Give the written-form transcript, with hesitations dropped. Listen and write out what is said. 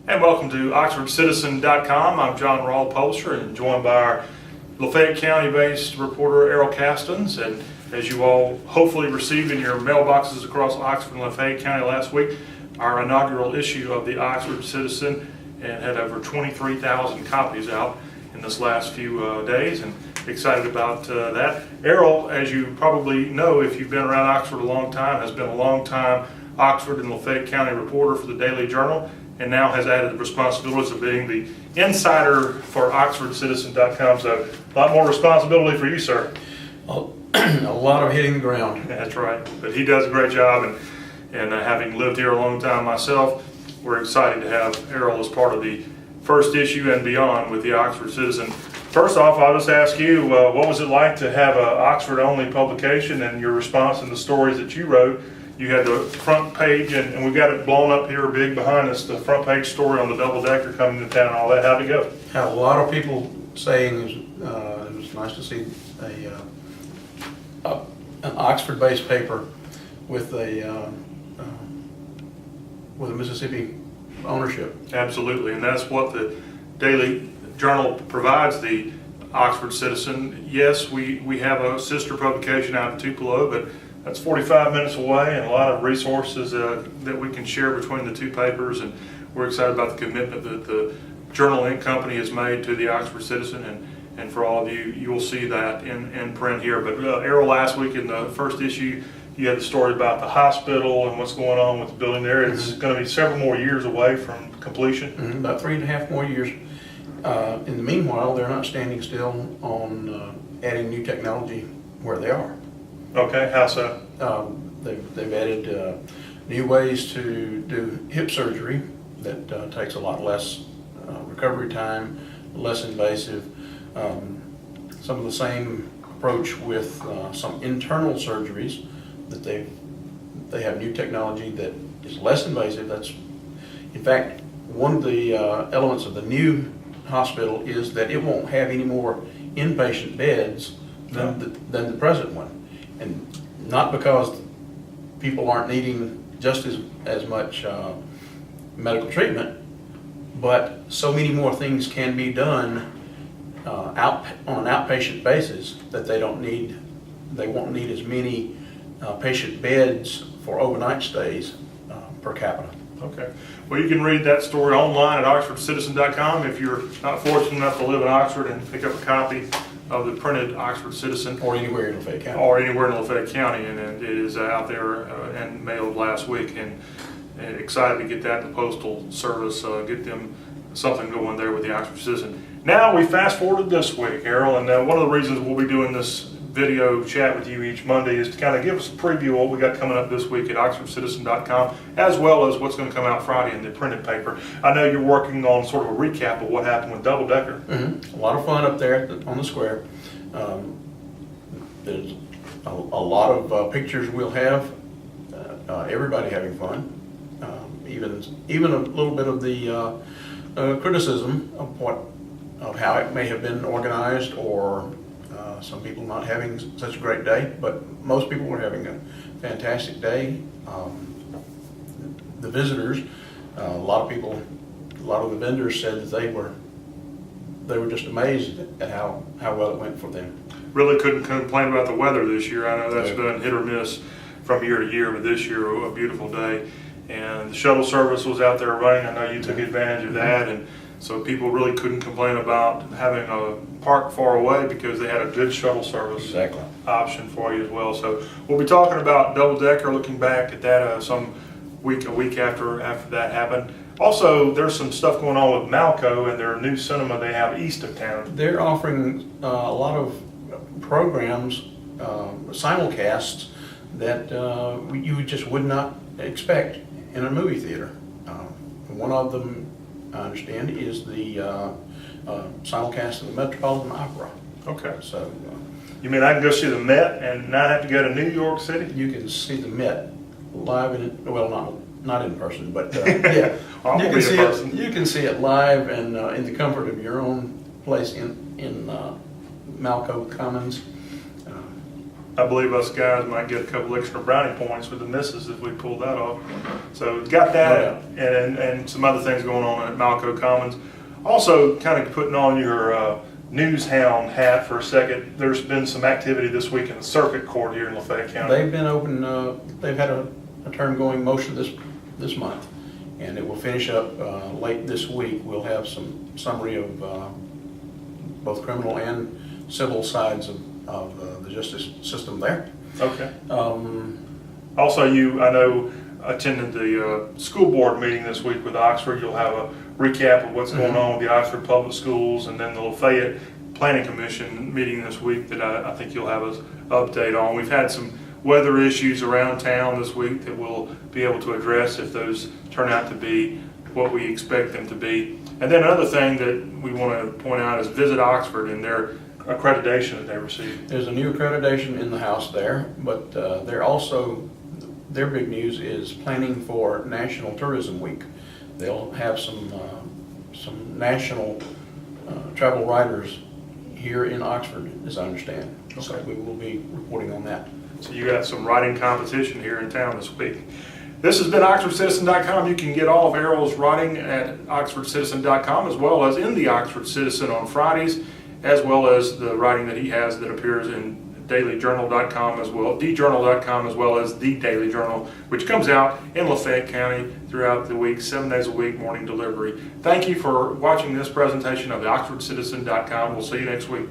And welcome to OxfordCitizen.com. I'm John Rawl, publisher, and joined by our Lafayette County-based reporter Errol Castens. And as you all hopefully received in your mailboxes across Oxford and Lafayette County last week, our inaugural issue of the Oxford Citizen and had over 23,000 copies out in this last few days, and excited about that. Errol, as you probably know if you've been around Oxford a long time, has been a long time Oxford and Lafayette County reporter for the Daily Journal, and now has added the responsibilities of being the insider for OxfordCitizen.com. So a lot more responsibility for you, sir. A lot of hitting the ground. That's right. But he does a great job, and having lived here a long time myself, we're excited to have Errol as part of the first issue and beyond with the Oxford Citizen. First off, I'll just ask you, what was it like to have an Oxford-only publication and your response and the stories that you wrote? You had the front page, and we've got it blown up here big behind us, the front page story on the double-decker coming to town and all that. How'd it go? Had a lot of people saying it was nice to see an Oxford-based paper with a Mississippi ownership. Absolutely, and that's what the Daily Journal provides the Oxford Citizen. Yes, we have a sister publication out of Tupelo, but that's 45 minutes away, and a lot of resources that we can share between the two papers, and we're excited about the commitment that the Journal Inc. company has made to the Oxford Citizen, and for all of you, you will see that in print here. But Errol, last week in the first issue, you had the story about the hospital and what's going on with the building there. It's going to be several more years away from completion. About 3.5 more years. In the meanwhile, they're not standing still on adding new technology where they are. Okay, how so? They've added new ways to do hip surgery that takes a lot less recovery time, less invasive. Some of the same approach with some internal surgeries that they have new technology that is less invasive. That's, in fact, one of the elements of the new hospital is that it won't have any more inpatient beds than the present one. And not because people aren't needing just as much medical treatment, but so many more things can be done on an outpatient basis that they won't need as many patient beds for overnight stays per capita. Okay. Well, you can read that story online at OxfordCitizen.com if you're not fortunate enough to live in Oxford and pick up a copy of the printed Oxford Citizen. Or anywhere in Lafayette County. Or anywhere in Lafayette County, and it is out there and mailed last week, and excited to get that in the Postal Service, get them something going there with the Oxford Citizen. Now we fast forwarded this week, Errol, and one of the reasons we'll be doing this video chat with you each Monday is to kind of give us a preview of what we got coming up this week at OxfordCitizen.com, as well as what's going to come out Friday in the printed paper. I know you're working on sort of a recap of what happened with Double Decker. A lot of fun up there on the square. There's a lot of pictures we'll have. Everybody having fun. Even a little bit of the criticism of how it may have been organized, or some people not having such a great day, but most people were having a fantastic day. The visitors, a lot of the vendors said that they were just amazed at how well it went for them. Really couldn't complain about the weather this year. I know that's been hit or miss from year to year, but this year a beautiful day. And the shuttle service was out there running. I know you took advantage of that, and so people really couldn't complain about having a park far away because they had a good shuttle service option for you as well. So we'll be talking about Double Decker, looking back at that a week after that happened. Also, there's some stuff going on with Malco and their new cinema they have east of town. They're offering a lot of programs, simulcasts, that you just would not expect in a movie theater. One of them, I understand, is the simulcast of the Metropolitan Opera. Okay. So you mean I can go see the Met and not have to go to New York City? You can see the Met live not in person, but yeah. You can see it live and in the comfort of your own place in Malco Commons. I believe us guys might get a couple extra brownie points with the misses if we pull that off. So got that, and some other things going on at Malco Commons. Also, kind of putting on your news hound hat for a second. There's been some activity this week in the circuit court here in Lafayette County. They've been open. They've had a term going most of this month, and it will finish up late this week. We'll have some summary of both criminal and civil sides of the justice system there. Okay. Also, I know, attended the school board meeting this week with Oxford. You'll have a recap of what's going on with the Oxford Public Schools, and then the Lafayette Planning Commission meeting this week that I think you'll have an update on. We've had some weather issues around town this week that we'll be able to address if those turn out to be what we expect them to be. And then another thing that we want to point out is Visit Oxford and their accreditation that they received. There's a new accreditation in the house there, but they're also, their big news is planning for National Tourism Week. They'll have some national travel writers here in Oxford, as I understand. Okay. So we will be reporting on that. So you got some writing competition here in town this week. This has been OxfordCitizen.com. You can get all of Errol's writing at OxfordCitizen.com, as well as in the Oxford Citizen on Fridays, as well as the writing that he has that appears in dailyjournal.com as well, djournal.com, as well as the Daily Journal, which comes out in Lafayette County throughout the week, 7 days a week, morning delivery. Thank you for watching this presentation of the OxfordCitizen.com. We'll see you next week.